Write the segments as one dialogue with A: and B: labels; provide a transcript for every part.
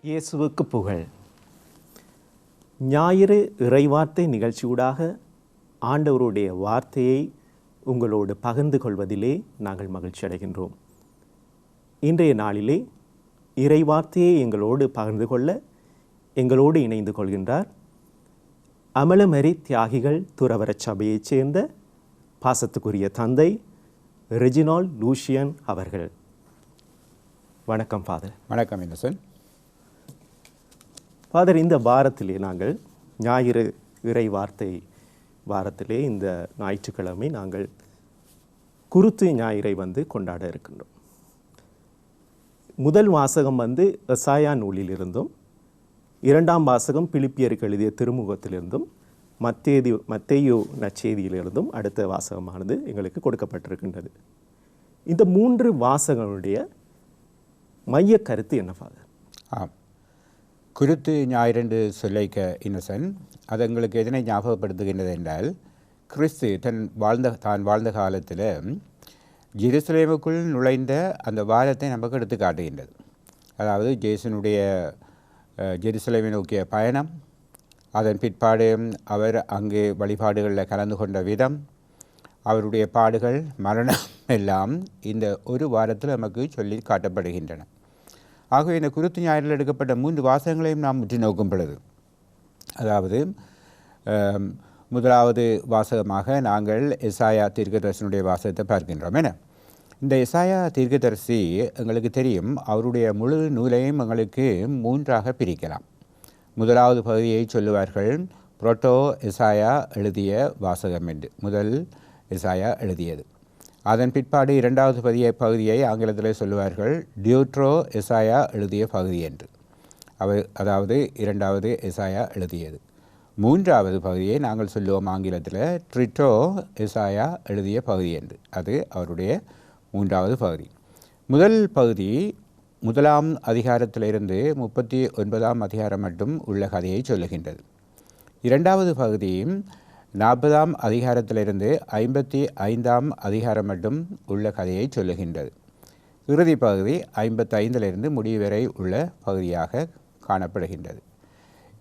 A: இயேசுவுக்கு புகழ். ஞாயிறு இறைவார்த்தை நிகழ்ச்சியூடாக ஆண்டவருடைய வார்த்தையை உங்களோடு பகிர்ந்து கொள்வதிலே நாங்கள் மகிழ்ச்சி அடைகின்றோம். இன்றைய நாளிலே இறைவார்த்தையை எங்களோடு பகிர்ந்து கொள்ள எங்களோடு இணைந்து கொள்கின்றார் அமலமரி தியாகிகள் துறவர சபையைச் சேர்ந்த பாசத்துக்குரிய தந்தை ரெஜினால் லூசியன் அவர்கள். வணக்கம் ஃபாதர்.
B: வணக்கம் இன்னசென்ட்.
A: ஃபாதர், இந்த வாரத்திலே நாங்கள் ஞாயிறு இறை வார்த்தை வாரத்திலே இந்த ஞாயிற்றுக்கிழமை நாங்கள் குருத்து ஞாயிறை கொண்டாட இருக்கின்றோம். முதல் வாசகம் எசாயா நூலிலிருந்தும், இரண்டாம் வாசகம் பிலிப்பியருக்கு எழுதிய திருமுகத்திலிருந்தும், மத்தேயு நற்செய்தியிலிருந்தும் அடுத்த வாசகமானது எங்களுக்கு கொடுக்கப்பட்டிருக்கின்றது. இந்த மூன்று வாசகங்களுடைய மைய கருத்து என்ன ஃபாதர்?
B: ஆம், குருத்து ஞாயிறென்று சொல்லிக்க இன்னசென்ட், அது எங்களுக்கு எதனை ஞாபகப்படுத்துகின்றது என்றால், கிறிஸ்து தான் வாழ்ந்த காலத்தில் ஜெருசலேமுக்குள் நுழைந்த அந்த வாரத்தை நமக்கு எடுத்து காட்டுகின்றது. அதாவது ஜேசுனுடைய ஜெருசலேமை நோக்கிய பயணம், அதன் பிற்பாடு அவர் அங்கு வழிபாடுகளில் கலந்து கொண்ட விதம், அவருடைய பாடுகள், மரணம் எல்லாம் இந்த ஒரு வாரத்தில் நமக்கு சொல்லி காட்டப்படுகின்றன. ஆகவே இந்த குருத்து ஞாயிறில் எடுக்கப்பட்ட மூன்று வாசகங்களையும் நாம் உற்று நோக்கும் பொழுது, அதாவது முதலாவது வாசகமாக நாங்கள் எசாயா தீர்க்கதரிசனுடைய வாசகத்தை பார்க்கின்றோம். என இந்த எசாயா தீர்க்கதரிசி எங்களுக்கு தெரியும், அவருடைய முழு நூலையும் எங்களுக்கு மூன்றாக பிரிக்கலாம். முதலாவது பகுதியை சொல்லுவார்கள் புரோட்டோ எசாயா எழுதிய வாசகம் என்று, முதல் எசாயா எழுதியது. அதன் பிற்பாடு இரண்டாவது பகுதியை ஆங்கிலத்தில் சொல்லுவார்கள் டியூட்ரோ எசாயா எழுதிய பகுதி என்று, அதாவது இரண்டாவது எசாயா எழுதியது. மூன்றாவது பகுதியை நாங்கள் சொல்லுவோம் ஆங்கிலத்தில் ட்ரிட்டோ எசாயா எழுதிய பகுதி என்று, அது அவருடைய மூன்றாவது பகுதி. முதல் பகுதி 1ஆம் அதிகாரத்திலிருந்து 39ஆம் அதிகாரம் மட்டும் உள்ள கதையை சொல்லுகின்றது. இரண்டாவது பகுதி 40ஆம் அதிகாரத்திலிருந்து 55ஆம் அதிகாரம் மட்டும் உள்ள கதையை சொல்லுகின்றது. இறுதி பகுதி 55லிருந்து முடிவு வரை உள்ள பகுதியாக காணப்படுகின்றது.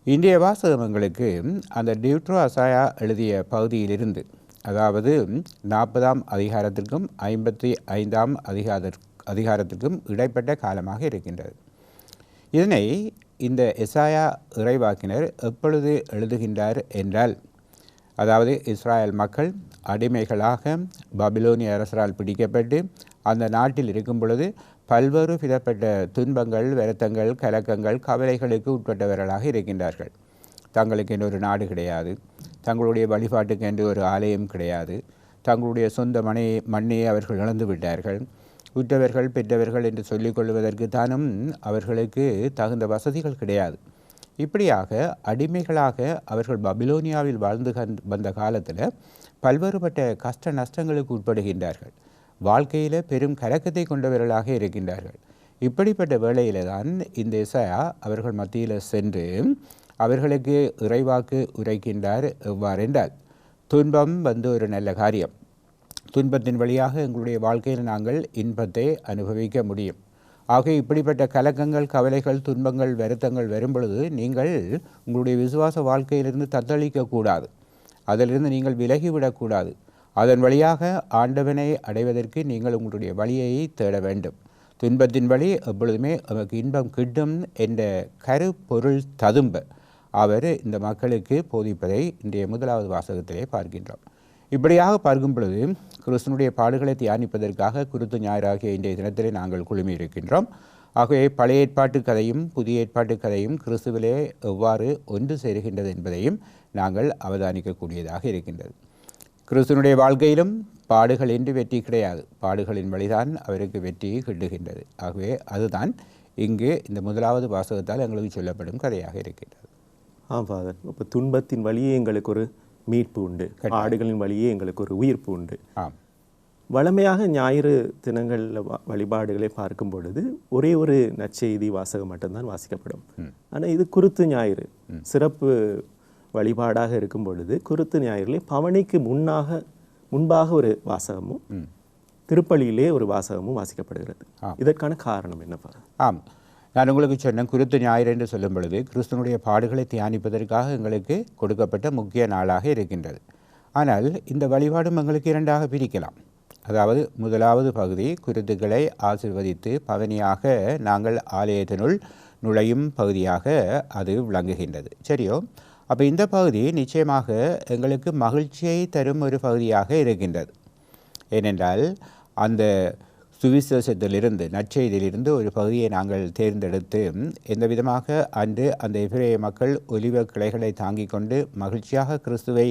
B: இன்றைய வாசகங்களுக்கு அந்த டியூட்ரோ எசாயா எழுதிய பகுதியிலிருந்து, அதாவது 40ஆம் அதிகாரத்திற்கும் 55ஆம் அதிகாரத்திற்கும் இடைப்பட்ட காலமாக இருக்கின்றது. இதனை இந்த எசாயா இறைவாக்கினர் எப்பொழுது எழுதுகின்றார் என்றால், அதாவது இஸ்ராயல் மக்கள் அடிமைகளாக பாபிலோனிய அரசரால் பிடிக்கப்பட்டு அந்த நாட்டில் இருக்கும் பொழுது பல்வேறு விதப்பட்ட துன்பங்கள், வருத்தங்கள், கலக்கங்கள், கவலைகளுக்கு உட்பட்டவர்களாக இருக்கின்றார்கள். தங்களுக்கு என்று ஒரு நாடு கிடையாது, தங்களுடைய வழிபாட்டுக்கு என்று ஒரு ஆலயம் கிடையாது, தங்களுடைய சொந்த மண்ணையை அவர்கள் இழந்து விட்டார்கள். உற்றவர்கள் பெற்றவர்கள் என்று சொல்லிக் கொள்வதற்கு தானும் அவர்களுக்கு தகுந்த வசதிகள் கிடையாது. இப்படியாக அடிமைகளாக அவர்கள் பாபிலோனியாவில் வாழ்ந்து வந்த காலத்தில் பல்வேறுபட்ட கஷ்ட நஷ்டங்களுக்கு உட்படுகின்றார்கள். வாழ்க்கையில் பெரும் கலக்கத்தை கொண்டவர்களாக இருக்கின்றார்கள். இப்படிப்பட்ட வேளையில் தான் இந்த எசாயா அவர்கள் மத்தியில் சென்று அவர்களுக்கு இறைவாக்கு உரைக்கின்றார். எவ்வாறென்றால், துன்பம் ஒரு நல்ல காரியம், துன்பத்தின் வழியாக எங்களுடைய வாழ்க்கையில் நாங்கள் இன்பத்தை அனுபவிக்க முடியும். ஆக இப்படிப்பட்ட கலக்கங்கள், கவலைகள், துன்பங்கள், வருத்தங்கள் வரும் பொழுது நீங்கள் உங்களுடைய விசுவாச வாழ்க்கையிலிருந்து தத்தளிக்கக்கூடாது, அதிலிருந்து நீங்கள் விலகிவிடக்கூடாது. அதன் வழியாக ஆண்டவனை அடைவதற்கு நீங்கள் உங்களுடைய வழியை தேட வேண்டும். துன்பத்தின் வழி எப்பொழுதுமே நமக்கு இன்பம் கிட்டும் என்ற கருப்பொருள் ததும்ப அவர் இந்த மக்களுக்கு போதிப்பதை இன்றைய முதலாவது வாசகத்திலே பார்க்கின்றோம். இப்படியாக பார்க்கும் பொழுது கிறிஸ்துனுடைய பாடுகளை தியானிப்பதற்காக குருத்து ஞாயிறாகிய இன்றைய தினத்திலே நாங்கள் குழுமி இருக்கின்றோம். ஆகவே பழைய ஏற்பாட்டு கதையும் புதிய ஏற்பாட்டு கதையும் கிறிஸ்துவிலே எவ்வாறு ஒன்று சேருகின்றது என்பதையும் நாங்கள் அவதானிக்கக்கூடியதாக இருக்கின்றது. கிறிஸ்துனுடைய வாழ்க்கையிலும் பாடுகள் என்று வெற்றி கிடையாது, பாடுகளின் வழிதான் அவருக்கு வெற்றி கிட்டுகின்றது. ஆகவே அதுதான் இங்கு இந்த முதலாவது வாசகத்தால் எங்களுக்கு சொல்லப்படும் கதையாக இருக்கின்றது.
A: ஃபாதர், இப்போ துன்பத்தின் வழியே எங்களுக்கு ஒரு மீட்பு உண்டு, பாடுகளின் வழியே எங்களுக்கு ஒரு உயிர்ப்பு உண்டு. வழமையாக ஞாயிறு தினங்களில் வழிபாடுகளை பார்க்கும் பொழுது ஒரே ஒரு நற்செய்தி வாசகம் மட்டும்தான் வாசிக்கப்படும். ஆனால் இது குருத்து ஞாயிறு சிறப்பு வழிபாடாக இருக்கும் பொழுது குருத்து ஞாயிறிலே பவனிக்கு முன்பாக ஒரு வாசகமும் திருப்பலியிலே ஒரு வாசகமும் வாசிக்கப்படுகிறது. இதற்கான காரணம் என்னப்பா?
B: ஆம், நான் உங்களுக்கு சொன்னேன், குருத்து ஞாயிறு என்று சொல்லும் பொழுது கிறிஸ்துவனுடைய பாடுகளை தியானிப்பதற்காக எங்களுக்கு கொடுக்கப்பட்ட முக்கிய நாளாக இருக்கின்றது. ஆனால் இந்த வழிபாடும் எங்களுக்கு இரண்டாக பிரிக்கலாம். அதாவது முதலாவது பகுதி குருத்துக்களை ஆசீர்வதித்து பவனியாக நாங்கள் ஆலயத்தினுள் நுழையும் பகுதியாக அது விளங்குகின்றது. சரியோ? அப்போ இந்த பகுதி நிச்சயமாக எங்களுக்கு மகிழ்ச்சியை தரும் ஒரு பகுதியாக இருக்கின்றது. ஏனென்றால் அந்த சுவிசேஷத்திலிருந்து, நற்செய்தியிலிருந்து ஒரு பகுதியை நாங்கள் தேர்ந்தெடுத்து எந்த விதமாக அன்று அந்த எபிரேய மக்கள் ஒலிவ கிளைகளை தாங்கிக் கொண்டு மகிழ்ச்சியாக கிறிஸ்துவை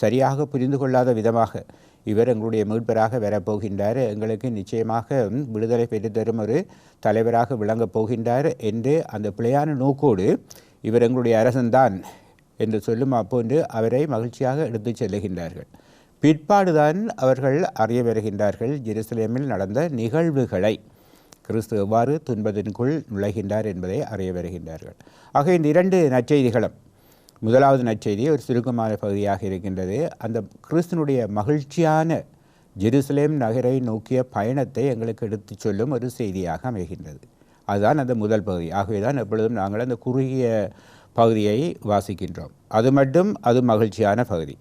B: சரியாக புரிந்து கொள்ளாத விதமாக இவர் எங்களுடைய மீட்பராக வரப்போகின்றார், எங்களுக்கு நிச்சயமாக விடுதலை பெற்றுத்தரும் ஒரு தலைவராக விளங்கப் போகின்றார் என்று அந்த பிழையான நோக்கோடு இவர் எங்களுடைய அரசன்தான் என்று சொல்லும் அப்போன்று அவரை மகிழ்ச்சியாக எடுத்துச் செல்லுகின்றார்கள். பிற்பாடுதான் அவர்கள் அறிய வருகின்றார்கள் ஜெருசலேமில் நடந்த நிகழ்வுகளை, கிறிஸ்து எவ்வாறு துன்பத்திற்குள் நுழைகின்றார் என்பதை அறிய வருகின்றார்கள். ஆக இந்த இரண்டு நற்செய்திகளும், முதலாவது நற்செய்தி ஒரு சுருக்கமான பகுதியாக இருக்கின்றது. அந்த கிறிஸ்துனுடைய மகிழ்ச்சியான ஜெருசலேம் நகரை நோக்கிய பயணத்தை எங்களுக்கு எடுத்துச் சொல்லும் ஒரு செய்தியாக அமைகின்றது. அதுதான் அந்த முதல் பகுதி. ஆகவே தான் எப்பொழுதும் நாங்கள் அந்த குறுகிய பகுதியை வாசிக்கின்றோம். அது மகிழ்ச்சியான பகுதி.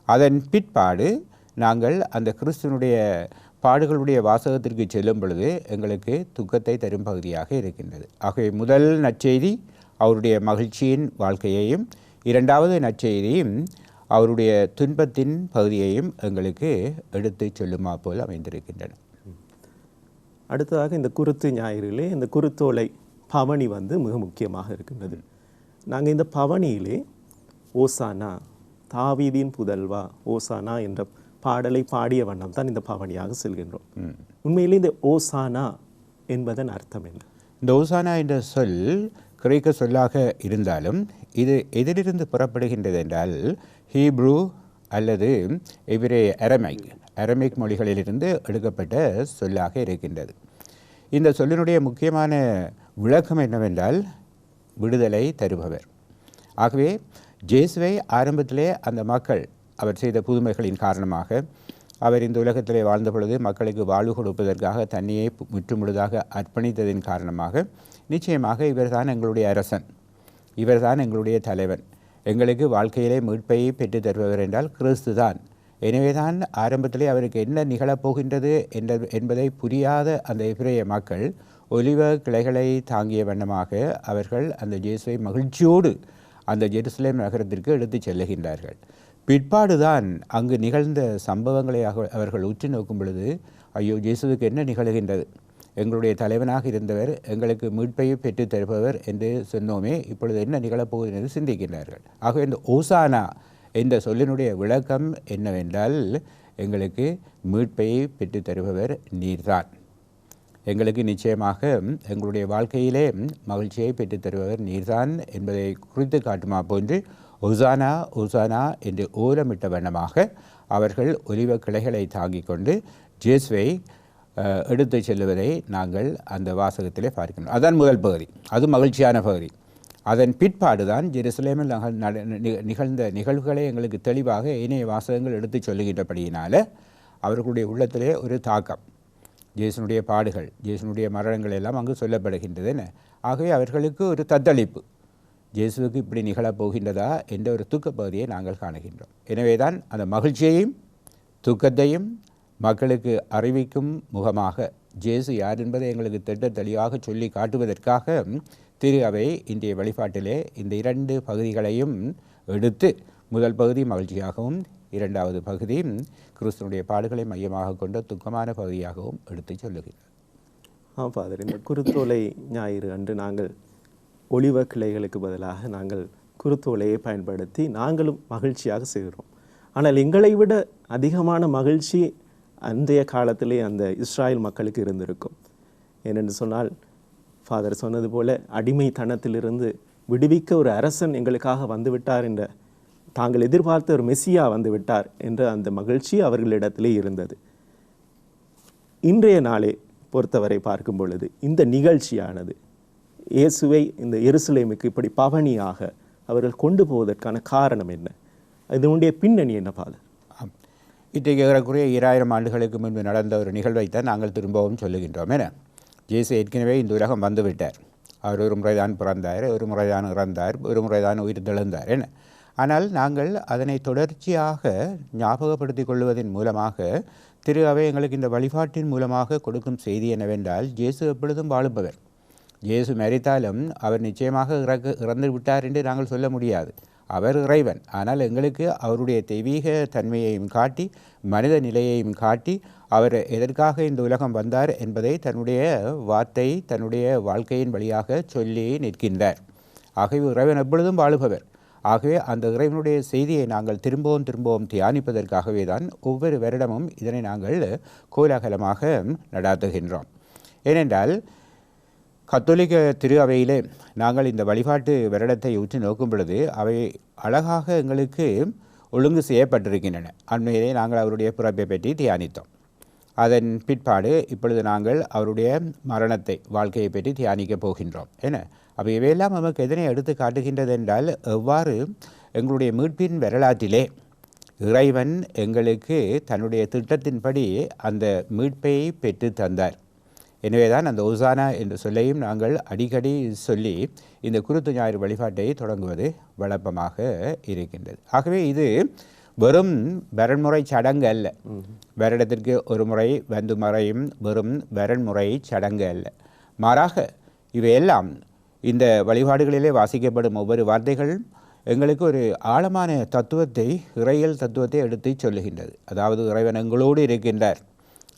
B: அதன் பிற்பாடு நாங்கள் அந்த கிறிஸ்துவனுடைய பாடுகளுடைய வாசகத்திற்கு செல்லும் பொழுது எங்களுக்கு துக்கத்தை தரும் பகுதியாக இருக்கின்றது. ஆகவே முதல் நற்செய்தி அவருடைய மகிழ்ச்சியின் வாழ்க்கையையும், இரண்டாவது நற்செய்தியும் அவருடைய துன்பத்தின் பகுதியையும் எங்களுக்கு எடுத்து சொல்லுமா போல் அமைந்திருக்கின்றன.
A: அடுத்ததாக இந்த குருத்து ஞாயிறிலே இந்த குருத்தோலை பவனி மிக முக்கியமாக இருக்கின்றது. நாங்கள் இந்த பவனியிலே ஓசானா, தாவீதின் புதல்வா ஓசானா என்ற பாடலை பாடிய வண்ணம் தான் இந்த பவனியாக செல்கின்றோம். உண்மையிலே இந்த ஓசானா என்பதன் அர்த்தம் என்ன?
B: இந்த ஓசானா என்ற சொல் கிரேக்க சொல்லாக இருந்தாலும் இது எதிலிருந்து புறப்படுகின்றது என்றால் ஹீப்ரு அல்லது எபிரேய அரமிக் மொழிகளிலிருந்து எடுக்கப்பட்ட சொல்லாக இருக்கின்றது. இந்த சொல்லினுடைய முக்கியமான விளக்கம் என்னவென்றால் விடுதலை தருபவர். ஆகவே இயேசுவை ஆரம்பத்திலே அந்த மக்கள் அவர் செய்த புதுமைகளின் காரணமாக, அவர் இந்த உலகத்திலே வாழ்ந்த பொழுது மக்களுக்கு வாழ்வு கொடுப்பதற்காக தன்னையே முற்றுமுழுதாக அர்ப்பணித்ததின் காரணமாக நிச்சயமாக இவர்தான் எங்களுடைய அரசன், இவர்தான் எங்களுடைய தலைவன், எங்களுக்கு வாழ்க்கையிலே மீட்பை பெற்று தருபவர் என்றால் கிறிஸ்து தான். எனவே தான் ஆரம்பத்திலே அவருக்கு என்ன நிகழப்போகின்றது என்பதை புரியாத அந்த எபிரேய மக்கள் ஒலிவ கிளைகளை தாங்கிய வண்ணமாக அவர்கள் அந்த இயேசுவை மகிழ்ச்சியோடு அந்த ஜெருசலேம் நகரத்திற்கு எடுத்துச் செல்லுகின்றார்கள். பிற்பாடுதான் அங்கு நிகழ்ந்த சம்பவங்களை அவர்கள் உற்று நோக்கும் பொழுது, ஐயோ, இயேசுவுக்கு என்ன நிகழ்கின்றது, எங்களுடைய தலைவனாக இருந்தவர் எங்களுக்கு மீட்பையை பெற்று தருபவர் என்று சொன்னோமே, இப்பொழுது என்ன நிகழப்போகுது என்று சிந்திக்கின்றார்கள். ஆகவே இந்த ஓசானா என்ற சொல்லினுடைய விளக்கம் என்னவென்றால், எங்களுக்கு மீட்பையை பெற்று தருபவர் நீர்தான், எங்களுக்கு நிச்சயமாக எங்களுடைய வாழ்க்கையிலே மகிழ்ச்சியை பெற்றுத் தருபவர் நீர்தான் என்பதை குறித்து காட்டுமா போன்று ஒசானா ஒசானா என்று ஓலமிட்ட வண்ணமாக அவர்கள் ஒலிவ கிளைகளை தாங்கிக் கொண்டு இயேசுவை எடுத்து செல்லுவதை நாங்கள் அந்த வாசகத்திலே பார்க்கின்றோம். அதுதான் முதல் பகுதி, அது மகிழ்ச்சியான பகுதி. அதன் பிற்பாடுதான் ஜெருசலேமில் நிகழ்ந்த நிகழ்வுகளை எங்களுக்கு தெளிவாக ஏனைய வாசகங்கள் எடுத்து சொல்லுகின்றபடியினால அவர்களுடைய உள்ளத்திலே ஒரு தாக்கம், இயேசுனுடைய பாடுகள், இயேசுனுடைய மரணங்கள் எல்லாம் அங்கு சொல்லப்படுகின்றது. ஆகவே அவர்களுக்கு ஒரு தத்தளிப்பு, இயேசுவுக்கு இப்படி நிகழப்போகின்றதா என்ற ஒரு துக்க பகுதியை நாங்கள் காணுகின்றோம். எனவே தான் அந்த மகிழ்ச்சியையும் துக்கத்தையும் மக்களுக்கு அறிவிக்கும் முகமாக இயேசு யார் என்பதை எங்களுக்கு திட்ட தெளிவாக சொல்லி காட்டுவதற்காக திரு அவை இன்றைய வழிபாட்டிலே இந்த இரண்டு பகுதிகளையும் எடுத்து, முதல் பகுதி மகிழ்ச்சியாகவும் இரண்டாவது பகுதி கிறிஸ்துவனுடைய பாடுகளை மையமாக கொண்ட துக்கமான பகுதியாகவும் எடுத்து சொல்லுகிறார்.
A: ஃபாதர், இந்த குருத்தோலை ஞாயிறு அன்று நாங்கள் ஒலிவ கிளைகளுக்கு பதிலாக நாங்கள் குருத்தோலையை பயன்படுத்தி நாங்களும் மகிழ்ச்சியாக செய்கிறோம். ஆனால் எங்களை விட அதிகமான மகிழ்ச்சி அன்றைய காலத்திலே அந்த இஸ்ராயல் மக்களுக்கு இருந்திருக்கும். ஏனென்று சொன்னால், ஃபாதர் சொன்னது போல அடிமைத்தனத்திலிருந்து விடுவிக்க ஒரு அரசன் எங்களுக்காக வந்துவிட்டார் என்ற, தாங்கள் எதிர்பார்த்த ஒரு மெசியா வந்து விட்டார் என்ற அந்த மகிழ்ச்சி அவர்களிடத்திலே இருந்தது. இன்றைய நாளை பொறுத்தவரை பார்க்கும் பொழுது இந்த நிகழ்ச்சியானது இயேசுவை இந்த எருசலேமுக்கு இப்படி பவனியாக அவர்கள் கொண்டு போவதற்கான காரணம் என்ன? இதனுடைய பின்னணி என்ன ஃபாதர்?
B: இன்றைக்கு ஏறக்குறைய 2000 ஆண்டுகளுக்கு முன்பு நடந்த ஒரு நிகழ்வைத்தான் நாங்கள் திரும்பவும் சொல்லுகின்றோம். என இயேசு ஏற்கனவே இந்த உலகம் வந்துவிட்டார். அவர் ஒரு முறைதான் பிறந்தார், ஒரு முறைதான் இறந்தார், ஒரு முறைதான் உயிர் தெழுந்தார் என்ன. ஆனால் நாங்கள் அதனை தொடர்ச்சியாக ஞாபகப்படுத்திக் கொள்வதன் மூலமாக திரு அவை எங்களுக்கு இந்த வழிபாட்டின் மூலமாக கொடுக்கும் செய்தி என்னவென்றால், இயேசு எப்பொழுதும் வாழுபவர். இயேசு மரித்தாலும் அவர் நிச்சயமாக இறந்து விட்டார் என்று நாங்கள் சொல்ல முடியாது. அவர் இறைவன். ஆனால் எங்களுக்கு அவருடைய தெய்வீக தன்மையையும் காட்டி மனித நிலையையும் காட்டி அவர் எதற்காக இந்த உலகம் வந்தார் என்பதை தன்னுடைய வார்த்தை தன்னுடைய வாழ்க்கையின் வழியாக சொல்லி நிற்கின்றார். ஆகவே இறைவன் எப்பொழுதும் வாழுபவர். ஆகவே அந்த இறைவனுடைய செய்தியை நாங்கள் திரும்பவும் தியானிப்பதற்காகவே தான் ஒவ்வொரு வருடமும் இதனை நாங்கள் கோலாகலமாக நடாத்துகின்றோம். ஏனென்றால் கத்தோலிக்க திரு அவையிலே நாங்கள் இந்த வழிபாட்டு வருடத்தை உற்று நோக்கும் பொழுது அவை அழகாக எங்களுக்கு ஒழுங்கு செய்யப்பட்டிருக்கின்றன. அண்மையிலே நாங்கள் அவருடைய பிறப்பை பற்றி தியானித்தோம். அதன் பிற்பாடு இப்பொழுது நாங்கள் அவருடைய மரணத்தை வாழ்க்கையை பற்றி தியானிக்கப் போகின்றோம். என்ன அப்போ இவையெல்லாம் நமக்கு எதனை எடுத்து காட்டுகின்றது என்றால், எவ்வாறு எங்களுடைய மீட்பின் வரலாற்றிலே இறைவன் எங்களுக்கு தன்னுடைய திட்டத்தின்படி அந்த மீட்பை பெற்று தந்தார். எனவேதான் அந்த ஓசானா என்ற சொல்லையும் நாங்கள் அடிக்கடி சொல்லி இந்த குருத்து ஞாயிறு வழிபாட்டை தொடங்குவது வழக்கமாக இருக்கின்றது. ஆகவே இது வெறும் வரன்முறை சடங்கு அல்ல. வருடத்திற்கு ஒரு முறை வந்து மறையும் வெறும் வரன்முறை சடங்கு அல்ல. மாறாக இவையெல்லாம் இந்த வழிபாடுகளிலே வாசிக்கப்படும் ஒவ்வொரு வார்த்தைகள் எங்களுக்கு ஒரு ஆழமான தத்துவத்தை, இறையியல் தத்துவத்தை எடுத்து சொல்லுகின்றது. அதாவது இறைவன் எங்களோடு இருக்கின்றார்,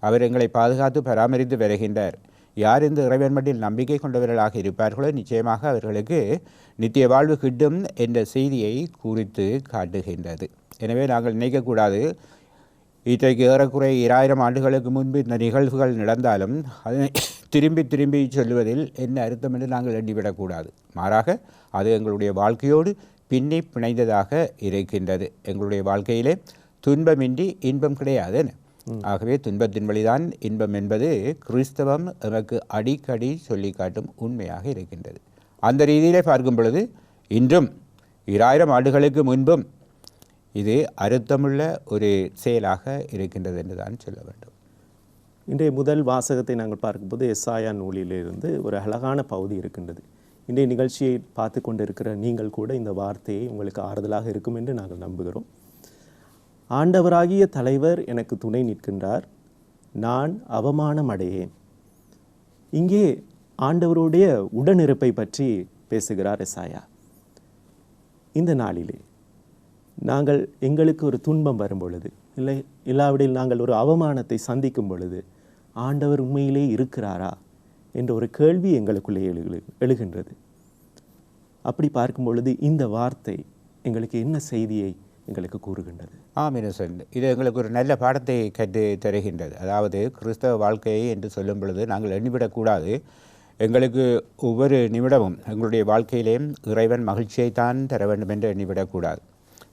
B: அவர் எங்களை பாதுகாத்து பராமரித்து வருகின்றார். யார் இந்த இறைவன் மட்டில் நம்பிக்கை கொண்டவர்களாக இருப்பார்களோ நிச்சயமாக அவர்களுக்கு நித்திய வாழ்வு கிட்டும் என்ற செய்தியை குறித்து காட்டுகின்றது. எனவே நாங்கள் நினைக்கக்கூடாது, இன்றைக்கு ஏறக்குறை 2000 ஆண்டுகளுக்கு முன்பு இந்த நிகழ்வுகள் நடந்தாலும் அதனை திரும்பி சொல்லுவதில் என்ன அர்த்தம் என்று நாங்கள் எண்ணிவிடக்கூடாது. மாறாக அது எங்களுடைய வாழ்க்கையோடு பின்னி பிணைந்ததாக இருக்கின்றது. எங்களுடைய வாழ்க்கையிலே துன்பமின்றி இன்பம் கிடையாது. ஆகவே துன்பத்தின் வழிதான் இன்பம் என்பது கிறிஸ்தவம் நமக்கு அடிக்கடி சொல்லி காட்டும் உண்மையாக இருக்கின்றது. அந்த ரீதியிலே பார்க்கும் பொழுது இன்றும் 2000 ஆண்டுகளுக்கு முன்பும் இது அர்த்தமுள்ள ஒரு செயலாக இருக்கின்றது என்று தான் சொல்ல வேண்டும்.
A: இன்றைய முதல் வாசகத்தை நாங்கள் பார்க்கும்போது எசாயா நூலிலிருந்து ஒரு அழகான பகுதி இருக்கின்றது. இன்றைய நிகழ்ச்சியை பார்த்து கொண்டிருக்கிற நீங்கள் கூட இந்த வார்த்தையை உங்களுக்கு ஆறுதலாக இருக்கும் என்று நாங்கள் நம்புகிறோம். ஆண்டவராகிய தலைவர் எனக்கு துணை நிற்கின்றார், நான் அவமானம் அடையேன். இங்கே ஆண்டவருடைய உடனிருப்பை பற்றி பேசுகிறார் எசாயா. இந்த நாளிலே நாங்கள் எங்களுக்கு ஒரு துன்பம் வரும் பொழுது, இல்லாவிடில் நாங்கள் ஒரு அவமானத்தை சந்திக்கும் பொழுது ஆண்டவர் உண்மையிலே இருக்கிறாரா என்ற ஒரு கேள்வி எங்களுக்குள்ளே எழுகின்றது. அப்படி பார்க்கும் பொழுது இந்த வார்த்தை எங்களுக்கு என்ன செய்தியை எங்களுக்கு கூறுகின்றது?
B: இன்னசென்ட், இது எங்களுக்கு ஒரு நல்ல பாடத்தை கற்று தருகின்றது. அதாவது கிறிஸ்தவ வாழ்க்கையை என்று சொல்லும் பொழுது நாங்கள் எண்ணிவிடக்கூடாது, எங்களுக்கு ஒவ்வொரு நிமிடமும் எங்களுடைய வாழ்க்கையிலே இறைவன் மகிழ்ச்சியைத்தான் தர வேண்டும் என்று எண்ணிவிடக்கூடாது.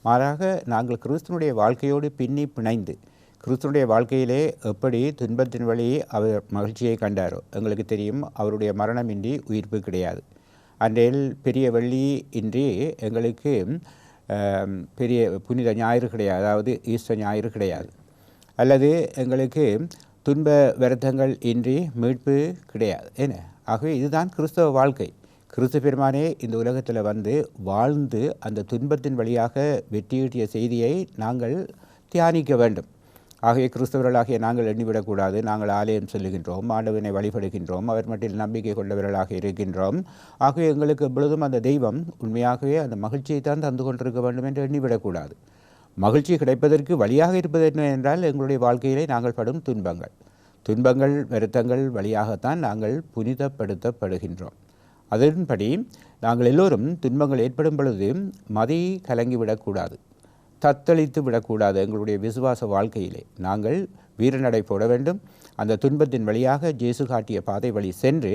B: மாறாக நாங்கள் கிறிஸ்துவனுடைய வாழ்க்கையோடு பின்னி பிணைந்து கிறிஸ்துவனுடைய வாழ்க்கையிலே எப்படி துன்பத்தின் வழி அவர் மகிழ்ச்சியை கண்டாரோ, எங்களுக்கு தெரியும் அவருடைய மரணமின்றி உயிர்ப்பு கிடையாது. அன்றையில் பெரிய வெள்ளி இன்றி எங்களுக்கு பெரிய புனித ஞாயிறு கிடையாது, அதாவது ஈஸ்டர் ஞாயிறு கிடையாது. அல்லது எங்களுக்கு துன்ப வருத்தங்கள் இன்றி மீட்பு கிடையாது. என்ன ஆகவே இதுதான் கிறிஸ்தவ வாழ்க்கை. கிறிஸ்து பெருமானே இந்த உலகத்தில் வந்து வாழ்ந்து அந்த துன்பத்தின் வழியாக வெற்றியீட்டிய செய்தியை நாங்கள் தியானிக்க வேண்டும். ஆகவே கிறிஸ்தவர்களாகிய நாங்கள் எண்ணிவிடக்கூடாது, நாங்கள் ஆலயம் செல்லுகின்றோம், ஆண்டவனை வழிபடுகின்றோம், அவர் மட்டில் நம்பிக்கை கொண்டவர்களாக இருக்கின்றோம். ஆகவே எங்களுக்கு எப்பொழுதும் அந்த தெய்வம் உண்மையாகவே அந்த மகிழ்ச்சியை தான் தந்து கொண்டிருக்க வேண்டும் என்று எண்ணிவிடக்கூடாது. மகிழ்ச்சி கிடைப்பதற்கு வழியாக இருப்பது என்ன என்றால் எங்களுடைய வாழ்க்கையிலே நாங்கள் படும் துன்பங்கள் வருத்தங்கள் வழியாகத்தான் நாங்கள் புனிதப்படுத்தப்படுகின்றோம். அதன்படி நாங்கள் எல்லோரும் துன்பங்கள் ஏற்படும் பொழுது மதி கலங்கிவிடக்கூடாது, தத்தளித்து விடக்கூடாது. எங்களுடைய விசுவாச வாழ்க்கையிலே நாங்கள் வீரநடை போட வேண்டும். அந்த துன்பத்தின் வழியாக இயேசு காட்டிய பாதை வழி சென்று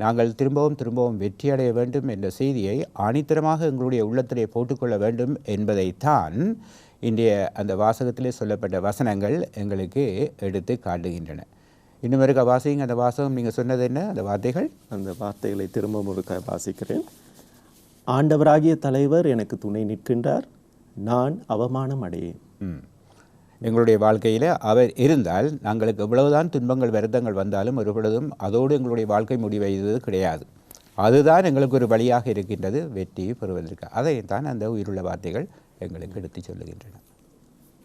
B: நாங்கள் திரும்பவும் வெற்றியடைய வேண்டும் என்ற செய்தியை ஆணித்தரமாக எங்களுடைய உள்ளத்திலே போட்டுக்கொள்ள வேண்டும் என்பதைத்தான் இன்றைய அந்த வாசகத்திலே சொல்லப்பட்ட வசனங்கள் எங்களுக்கு எடுத்து காட்டுகின்றன. இன்னும் இருக்க வாசிங்க, அந்த வாசகம் நீங்கள் சொன்னது என்ன? அந்த வார்த்தைகளை திரும்பவும் ஒருக்க வாசிக்கிறேன். ஆண்டவராகிய தலைவர் எனக்கு துணை நிற்கின்றார், நான் அவமானம் அடையேன். எங்களுடைய வாழ்க்கையில் அவர் இருந்தால் நாங்களுக்கு எவ்வளவுதான் துன்பங்கள் வருத்தங்கள் வந்தாலும் ஒரு பொழுதும் அதோடு எங்களுடைய வாழ்க்கை முடிவடைவது கிடையாது. அதுதான் எங்களுக்கு ஒரு வழியாக இருக்கின்றது வெற்றி பெறுவதற்கு. அதைத்தான் அந்த உயிருள்ள வார்த்தைகள் எங்களுக்கு எடுத்து சொல்லுகின்றன.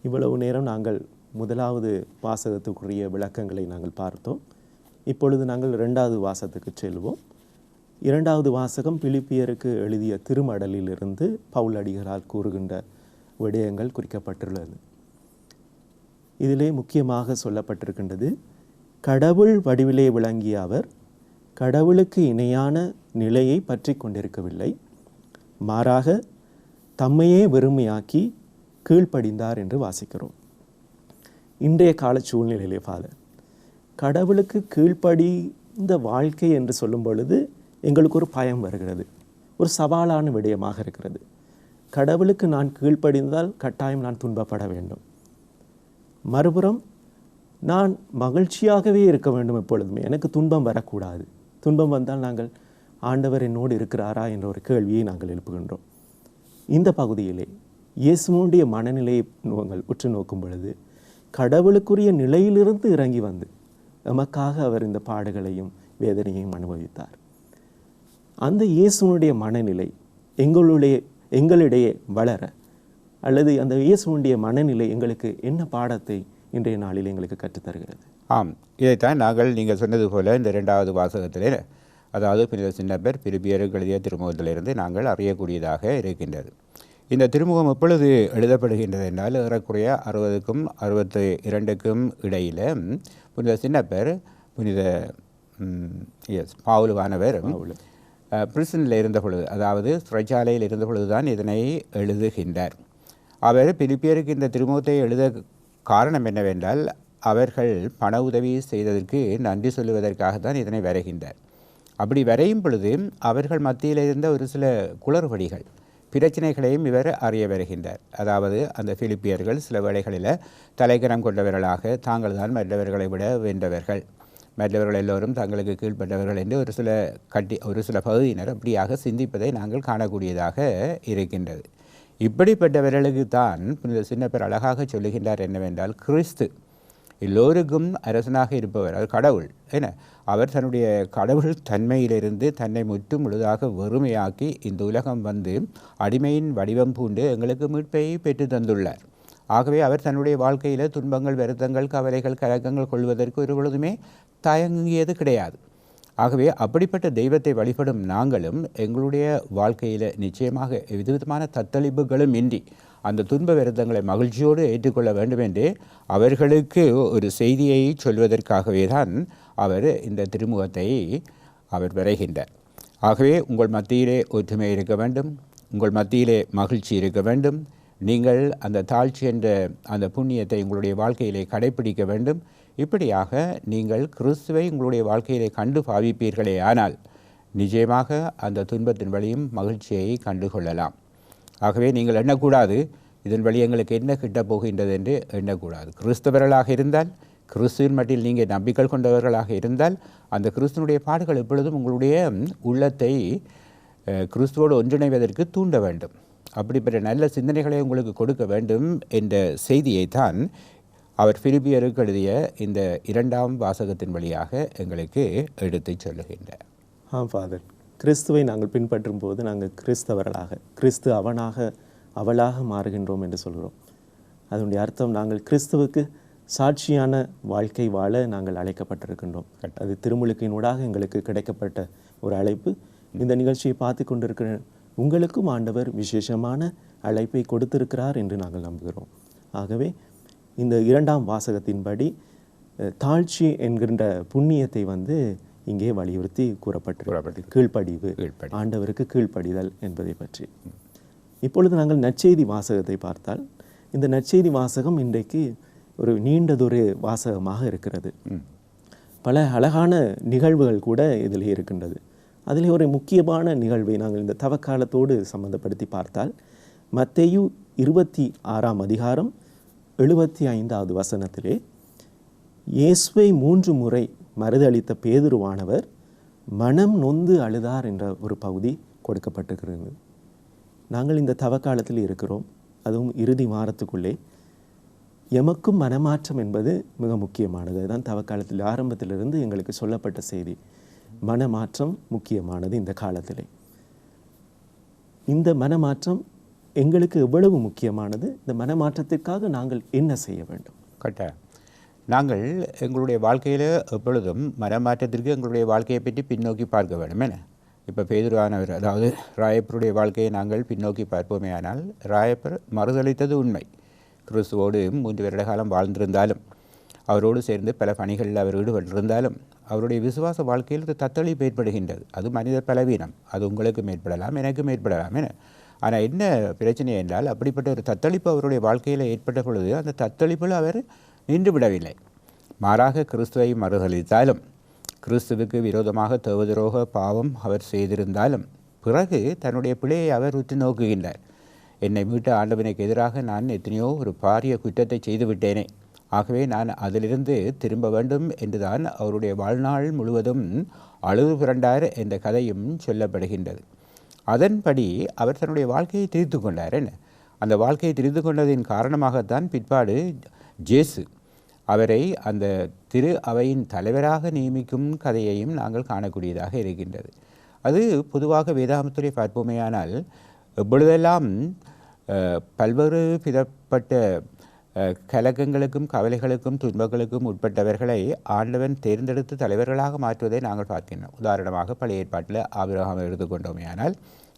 A: இவ்வளவு நேரம் நாங்கள் முதலாவது வாசகத்துக்குரிய விளக்கங்களை நாங்கள் பார்த்தோம். இப்பொழுது நாங்கள் இரண்டாவது வாசகத்துக்கு செல்வோம். இரண்டாவது வாசகம் பிலிப்பியருக்கு எழுதிய திருமடலிலிருந்து பவுல் அடிகளால் கூறுகின்ற விடயங்கள் குறிக்கப்பட்டுள்ளது. இதிலே முக்கியமாக சொல்லப்பட்டிருக்கின்றது, கடவுள் வடிவிலே விளங்கிய அவர் கடவுளுக்கு இணையான நிலையை பற்றி கொண்டிருக்கவில்லை, மாறாக தம்மையே வெறுமையாக்கி கீழ்ப்படிந்தார் என்று வாசிக்கிறோம். இன்றைய கால சூழ்நிலையிலே ஃபாதர், கடவுளுக்கு கீழ்ப்படிந்த வாழ்க்கை என்று சொல்லும் பொழுது எங்களுக்கு ஒரு பயம் வருகிறது, ஒரு சவாலான விடயமாக இருக்கிறது. கடவுளுக்கு நான் கீழ்ப்படிந்தால் கட்டாயம் நான் துன்பப்பட வேண்டும். மறுபுறம் நான் மகிழ்ச்சியாகவே இருக்க வேண்டும், எப்பொழுதுமே எனக்கு துன்பம் வரக்கூடாது. துன்பம் வந்தால் நாங்கள் ஆண்டவர் என்னோடு இருக்கிறாரா என்ற ஒரு கேள்வியை நாங்கள் எழுப்புகின்றோம். இந்த பகுதியிலே இயேசுவுடைய மனநிலையை நாங்கள் உற்று நோக்கும் பொழுது, கடவுளுக்குரிய நிலையிலிருந்து இறங்கி வந்து எமக்காக அவர் இந்த பாடுகளையும் வேதனையையும் அனுபவித்தார். அந்த இயேசுவுடைய மனநிலை எங்களிடையே வளர, அல்லது அந்த இயேசுவுடைய மனநிலை எங்களுக்கு என்ன பாடத்தை இன்றைய நாளில் எங்களுக்கு கற்றுத்தருகிறது?
B: ஆம், இதைத்தான் நாங்கள் நீங்கள் சொன்னது போல இந்த இரண்டாவது வாசகத்திலே, அதாவது புனித சின்னப்பர் பிலிப்பியருக்கு எழுதிய திருமுகத்திலிருந்து நாங்கள் அறியக்கூடியதாக இருக்கின்றது. இந்த திருமுகம் எப்பொழுது எழுதப்படுகின்றது என்றால் ஏறக்குறைய 60க்கும் 62க்கும் இடையில் புனித சின்னப்பர் புனித பவுலுவானவர் பிரிசனில் இருந்த பொழுது, அதாவது சிறைச்சாலையில் இருந்த பொழுது தான் இதனை எழுதுகின்றார். அவர் பிலிப்பியருக்கு இந்த திருமுகத்தை எழுத காரணம் என்னவென்றால், அவர்கள் பண உதவி செய்ததற்கு நன்றி சொல்லுவதற்காக தான் இதனை வரைகின்றார். அப்படி வரையும் பொழுது அவர்கள் மத்தியில் இருந்த ஒரு சில குளறுபடிகள், பிரச்சனைகளையும் இவர் அறிய வருகின்றார். அதாவது அந்த பிலிப்பியர்கள் சில வேளைகளில் தலைக்கரம் கொண்டவர்களாக, தாங்கள் தான் மற்றவர்களை விட வென்றவர்கள், மற்றவர்கள் எல்லோரும் தங்களுக்கு கீழ்ப்பட்டவர்கள் என்று ஒரு சில பகுதியினர் அப்படியாக சிந்திப்பதை நாங்கள் காணக்கூடியதாக இருக்கின்றது. இப்படிப்பட்டவர்களுக்கு தான் புனித சின்னப்பர் அழகாக சொல்லுகின்றார் என்னவென்றால், கிறிஸ்து எல்லோருக்கும் அரசனாக இருப்பவர், அது கடவுள் என்ன, அவர் தன்னுடைய கடவுள் தன்மையிலிருந்து தன்னை முற்றும் முழுதாக வெறுமையாக்கி இந்த உலகம் வந்து அடிமையின் வடிவம் பூண்டு எங்களுக்கு மீட்பை பெற்று தந்துள்ளார். ஆகவே அவர் தன்னுடைய வாழ்க்கையில் துன்பங்கள், வருத்தங்கள், கவலைகள், கலக்கங்கள் கொள்வதற்கு ஒரு பொழுதுமே தயங்கியது கிடையாது. ஆகவே அப்படிப்பட்ட தெய்வத்தை வழிபடும் நாங்களும் எங்களுடைய வாழ்க்கையில் நிச்சயமாக எவ்விதமான தத்தளிப்புகளும் இன்றி அந்த துன்ப வருத்தங்களை மகிழ்ச்சியோடு ஏற்றுக்கொள்ள வேண்டும் என்று அவர்களுக்கு ஒரு செய்தியை சொல்வதற்காகவே தான் அவர் இந்த திருமுகத்தை அவர் வரைகின்றார். ஆகவே உங்கள் மத்தியிலே ஒற்றுமை இருக்க வேண்டும், உங்கள் மத்தியிலே மகிழ்ச்சி இருக்க வேண்டும், நீங்கள் அந்த தாழ்ச்சி என்ற அந்த புண்ணியத்தை உங்களுடைய வாழ்க்கையிலே கடைப்பிடிக்க வேண்டும். இப்படியாக நீங்கள் கிறிஸ்துவை உங்களுடைய வாழ்க்கையிலே கண்டு பாவிப்பீர்களே ஆனால் நிச்சயமாக அந்த துன்பத்தின் வழியும் மகிழ்ச்சியை கண்டுகொள்ளலாம். ஆகவே நீங்கள் எண்ணக்கூடாது, இதன் வழி எங்களுக்கு என்ன கிட்டப் போகின்றது என்று எண்ணக்கூடாது. கிறிஸ்தவர்களாக இருந்தால், கிறிஸ்துவின் மட்டில் நீங்கள் நம்பிக்கை கொண்டவர்களாக இருந்தால், அந்த கிறிஸ்துவனுடைய பாடுகள் எப்பொழுதும் உங்களுடைய உள்ளத்தை கிறிஸ்துவோடு ஒன்றிணைவதற்கு தூண்ட வேண்டும். அப்படிப்பட்ட நல்ல சிந்தனைகளை உங்களுக்கு கொடுக்க வேண்டும் என்ற செய்தியைத்தான் அவர் பிலிப்பியருக்கு எழுதிய இந்த இரண்டாம் வாசகத்தின் வழியாக எங்களுக்கு எடுத்துச் சொல்லுகின்றார்.
A: ஆம் ஃபாதர், கிறிஸ்துவை நாங்கள் பின்பற்றும் போது நாங்கள் கிறிஸ்தவர்களாக, கிறிஸ்து அவளாக மாறுகின்றோம் என்று சொல்கிறோம். அதனுடைய அர்த்தம் நாங்கள் கிறிஸ்துவுக்கு சாட்சியான வாழ்க்கை வாழ நாங்கள் அழைக்கப்பட்டிருக்கின்றோம். அது திருமுழுக்கினூடாக எங்களுக்கு கிடைக்கப்பட்ட ஒரு அழைப்பு. இந்த நிகழ்ச்சியை பார்த்து கொண்டிருக்கிற உங்களுக்கும் ஆண்டவர் விசேஷமான அழைப்பை கொடுத்திருக்கிறார் என்று நாங்கள் நம்புகிறோம். ஆகவே இந்த இரண்டாம் வாசகத்தின்படி தாழ்ச்சி என்கின்ற புண்ணியத்தை இங்கே வலியுறுத்தி கூறப்பட்டு கீழ்ப்படிவு, ஆண்டவருக்கு கீழ்ப்படிதல் என்பதை பற்றி. இப்பொழுது நாங்கள் நற்செய்தி வாசகத்தை பார்த்தால், இந்த நற்செய்தி வாசகம் இன்றைக்கு ஒரு நீண்டதொரு வாசகமாக இருக்கிறது. பல அழகான நிகழ்வுகள் கூட இதில் இருக்கின்றது. அதில் ஒரு முக்கியமான நிகழ்வை நாங்கள் இந்த தவக்காலத்தோடு சம்பந்தப்படுத்தி பார்த்தால், மத்தேயு 26ஆம் அதிகாரம் 75வது வசனத்திலே இயேசுவை 3 முறை மறுதளித்த பேதுருவானவர் மனம் நொந்து அழுதார் என்ற ஒரு பகுதி கொடுக்கப்பட்டிருக்கிறது. நாங்கள் இந்த தவக்காலத்தில் இருக்கிறோம், அதுவும் இறுதி வாரத்துக்குள்ளே. எமக்கும் மனமாற்றம் என்பது மிக முக்கியமானது. அதுதான் தவக்காலத்தில் ஆரம்பத்திலிருந்து எங்களுக்கு சொல்லப்பட்ட செய்தி. மனமாற்றம் முக்கியமானது இந்த காலத்திலே. இந்த மனமாற்றம் எங்களுக்கு எவ்வளவு முக்கியமானது? இந்த மனமாற்றத்திற்காக நாங்கள் என்ன செய்ய வேண்டும்?
B: கட்டாயம். நாங்கள் எங்களுடைய வாழ்க்கையில் எப்பொழுதும் மனமாற்றத்திற்கு எங்களுடைய வாழ்க்கையை பற்றி பின்னோக்கி பார்க்க வேண்டும். என்ன இப்போ பேதுருவானவர், அதாவது ராயப்பருடைய வாழ்க்கையை நாங்கள் பின்னோக்கி பார்ப்போமே. ஆனால் ராயப்பர் மறுதளித்தது உண்மை. கிறிஸ்துவோடு 3 வருட காலம் வாழ்ந்திருந்தாலும், அவரோடு சேர்ந்து பல பணிகளில் அவர் ஈடுபட்டிருந்தாலும், அவருடைய விசுவாச வாழ்க்கையில் ஒரு தத்தளிப்பு ஏற்படுகின்றது. அது மனித பலவீனம். அது உங்களுக்கும் ஏற்படலாம், எனக்கும் ஏற்படலாம். என்ன ஆனால் என்ன பிரச்சனை என்றால், அப்படிப்பட்ட ஒரு தத்தளிப்பு அவருடைய வாழ்க்கையில் ஏற்பட்ட பொழுது அந்த தத்தளிப்பில் அவர் நின்று விடவில்லை. மாறாக கிறிஸ்துவை மறுதளித்தாலும், கிறிஸ்துவுக்கு விரோதமாக தேவதுரோக பாவம் அவர் செய்திருந்தாலும், பிறகு தன்னுடைய பிழையை அவர் உற்று நோக்குகின்றார். என்னை மீட்ட ஆண்டவனுக்கு எதிராக நான் எத்தனையோ ஒரு பாரிய குற்றத்தை செய்து விட்டேனே, ஆகவே நான் அதிலிருந்து திரும்ப வேண்டும் என்றுதான் அவருடைய வாழ்நாள் முழுவதும் அழுது புரண்டார் என்ற கதையும் சொல்லப்படுகின்றது. அதன்படி அவர் தன்னுடைய வாழ்க்கையை திரித்து கொண்டார். என்ன அந்த வாழ்க்கையை திரித்து கொண்டதின் காரணமாகத்தான் பிற்பாடு ஜேசு அவரை அந்த திரு அவையின் தலைவராக நியமிக்கும் கதையையும் நாங்கள் காணக்கூடியதாக இருக்கின்றது. அது பொதுவாக வேதாகமத்திலே பார்ப்போமேயானால், எப்பொழுதெல்லாம் பல்வேறு விதப்பட்ட கலக்கங்களுக்கும் கவலைகளுக்கும் துன்பங்களுக்கும் உட்பட்டவர்களை ஆண்டவன் தேர்ந்தெடுத்து தலைவர்களாக மாற்றுவதை நாங்கள் பார்க்கின்றோம். உதாரணமாக பழைய ஏற்பாட்டில் ஆபிரகாமை எடுத்துக்கொண்டோமே. ஆனால்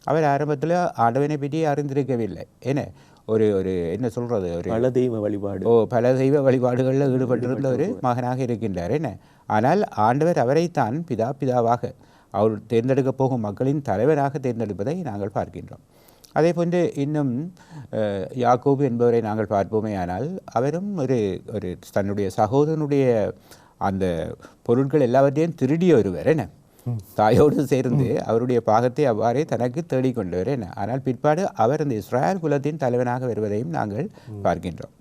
B: அவர் ஆரம்பத்தில் ஆண்டவனை பற்றி அறிந்திருக்கவில்லை. என்ன ஒரு என்ன சொல்கிறது, ஒரு
A: பல தெய்வ வழிபாடு
B: பல தெய்வ வழிபாடுகளில் ஈடுபட்டிருந்த ஒரு மகனாக இருக்கின்றார். என்ன ஆனால் ஆண்டவர் அவரைத்தான் பிதாவாக, அவர் தேர்ந்தெடுக்கப் போகும் மக்களின் தலைவராக தேர்ந்தெடுப்பதை நாங்கள் பார்க்கின்றோம். அதே போன்று இன்னும் யாக்கோபு என்பவரை நாங்கள் பார்ப்போமே. ஆனால் அவரும் ஒரு தன்னுடைய சகோதரனுடைய அந்த பொருட்கள் எல்லாவற்றையும் திருடிய ஒருவர். என்ன தாயோடு சேர்ந்து அவருடைய பாகத்தை அவ்வாறே தனக்கு தேடிக்கொண்டவர். என்ன ஆனால் பிற்பாடு அவர் அந்த இஸ்ராயல் குலத்தின் தலைவனாக வருவதையும் நாங்கள் பார்க்கின்றோம்.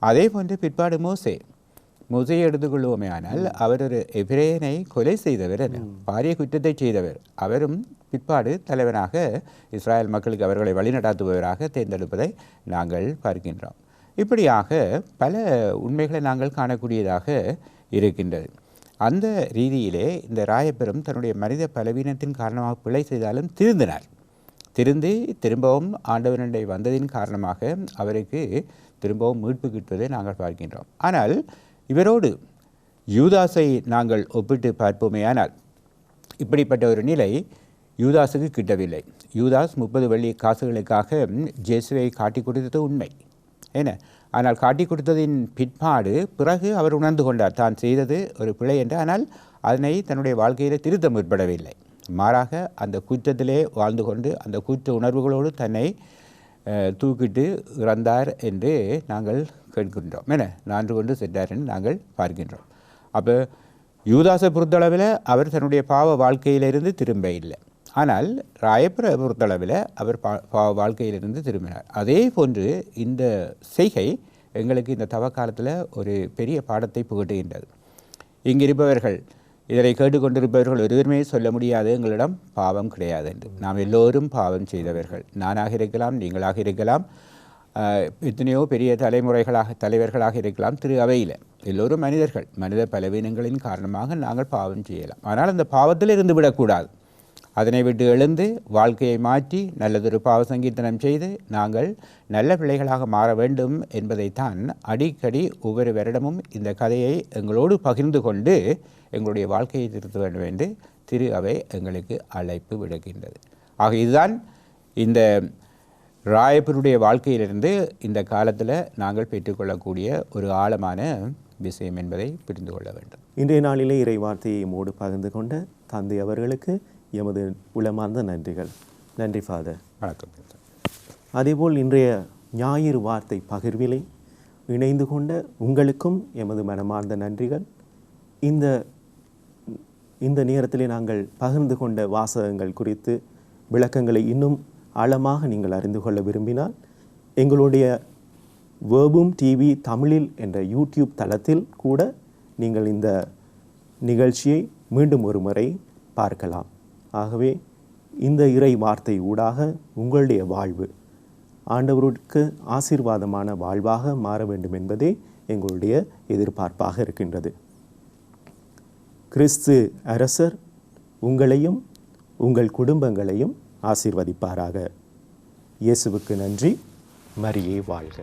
B: அதே போன்று பிற்பாடு மோசையை எடுத்துக்கொள்வோமே. ஆனால் அவர் ஒரு எபிரேயனை கொலை செய்தவர், பாரிய குற்றத்தை செய்தவர். அவரும் பிற்பாடு தலைவனாக இஸ்ராயல் மக்களுக்கு அவர்களை வழிநடாத்துபவராக தேர்ந்தெடுப்பதை நாங்கள் பார்க்கின்றோம். இப்படியாக பல உண்மைகளை நாங்கள் காணக்கூடியதாக இருக்கின்றது. அந்த ரீதியிலே இந்த ராயப்பெரும் தன்னுடைய மனித பலவீனத்தின் காரணமாக பிழை செய்தாலும் திருந்தி திரும்பவும் ஆண்டவனுடைய வந்ததின் காரணமாக அவருக்கு திரும்பவும் மீட்பு கிட்டுவதை நாங்கள் பார்க்கின்றோம். ஆனால் இவரோடு யூதாஸை நாங்கள் ஒப்பிட்டு பார்ப்போமே. ஆனால் இப்படிப்பட்ட ஒரு நிலை யூதாஸுக்கு கிட்டவில்லை. யூதாஸ் 30 வெள்ளி காசுகளுக்காக ஜேசுவை காட்டி கொடுத்தது உண்மை. என்ன ஆனால் காட்டி கொடுத்ததின் பிற்பாடு பிறகு அவர் உணர்ந்து கொண்டார் தான் செய்தது ஒரு பிழை என்று. ஆனால் அதனை தன்னுடைய வாழ்க்கையில் திருத்த முற்படவில்லை. மாறாக அந்த குற்றத்திலே வாழ்ந்து கொண்டு அந்த குற்ற உணர்வுகளோடு தன்னை தூக்கிட்டு இறந்தார் என்று நாங்கள் கேட்கின்றோம். என்ன நான்கு கொண்டு சென்றார் என்று நாங்கள் பார்க்கின்றோம். அப்போ யூதாஸை பொறுத்தளவில் அவர் தன்னுடைய பாவ வாழ்க்கையிலிருந்து திரும்ப இல்லை. ஆனால் ராயப்பரை பொறுத்தளவில் அவர் பாவ வாழ்க்கையிலிருந்து திரும்பினார். அதே போன்று இந்த செய்கை எங்களுக்கு இந்த தவக்காலத்தில் ஒரு பெரிய பாடத்தை புகட்டுகின்றது. இங்கிருப்பவர்கள், இதனை கேட்டுக்கொண்டிருப்பவர்கள் ஒருவருமே சொல்ல முடியாது எங்களிடம் பாவம் கிடையாது என்று. நாம் எல்லோரும் பாவம் செய்தவர்கள். நானாக இருக்கலாம், நீங்களாக இருக்கலாம், எத்தனையோ பெரிய தலைவர்களாக இருக்கலாம். திரு அவையில் எல்லோரும் மனிதர்கள். மனித பலவீனங்களின் காரணமாக நாங்கள் பாவம் செய்யலாம். ஆனால் அந்த பாவத்தில் இருந்து விடக்கூடாது. அதனை விட்டு எழுந்து வாழ்க்கையை மாற்றி நல்லதொரு பாவ சங்கீர்த்தனம் செய்து நாங்கள் நல்ல பிள்ளைகளாக மாற வேண்டும் என்பதைத்தான் அடிக்கடி ஒவ்வொரு வருடமும் இந்த கதையை எங்களோடு பகிர்ந்து கொண்டு எங்களுடைய வாழ்க்கையை திருத்த வேண்டும் என்று திரு அவை எங்களுக்கு அழைப்பு விடுக்கின்றது. ஆக இதுதான் இந்த ராயப்பருடைய வாழ்க்கையிலிருந்து இந்த காலத்தில் நாங்கள் பெற்றுக்கொள்ளக்கூடிய ஒரு ஆழமான விஷயம் என்பதை புரிந்து கொள்ள வேண்டும்.
A: இன்றைய நாளிலே இறை வார்த்தையை மோடு பகிர்ந்து கொண்ட தந்தை அவர்களுக்கு எமது உளமார்ந்த நன்றிகள். நன்றி ஃபாதர்.
B: வணக்கம்.
A: அதேபோல் இன்றைய ஞாயிறு வார்த்தை பகிர்விலை இணைந்து கொண்ட உங்களுக்கும் எமது மனமார்ந்த நன்றிகள். இந்த நேரத்திலே நாங்கள் பகிர்ந்து கொண்ட வாசகங்கள் குறித்து விளக்கங்களை இன்னும் ஆழமாக நீங்கள் அறிந்து கொள்ள விரும்பினால் எங்களுடைய வேர்பூம் டிவி தமிழில் என்ற யூடியூப் தளத்தில் கூட நீங்கள் இந்த நிகழ்ச்சியை மீண்டும் ஒரு முறை பார்க்கலாம். ஆகவே இந்த இறை வார்த்தை ஊடாக உங்களுடைய வாழ்வு ஆண்டவருக்கு ஆசீர்வாதமான வாழ்வாக மாற வேண்டும் என்பதே எங்களுடைய எதிர்பார்ப்பாக இருக்கின்றது. கிறிஸ்து அரசர், உங்களையும் உங்கள் குடும்பங்களையும் ஆசீர்வதிப்பாராக. இயேசுவுக்கு நன்றி. மரியே வாழ்க.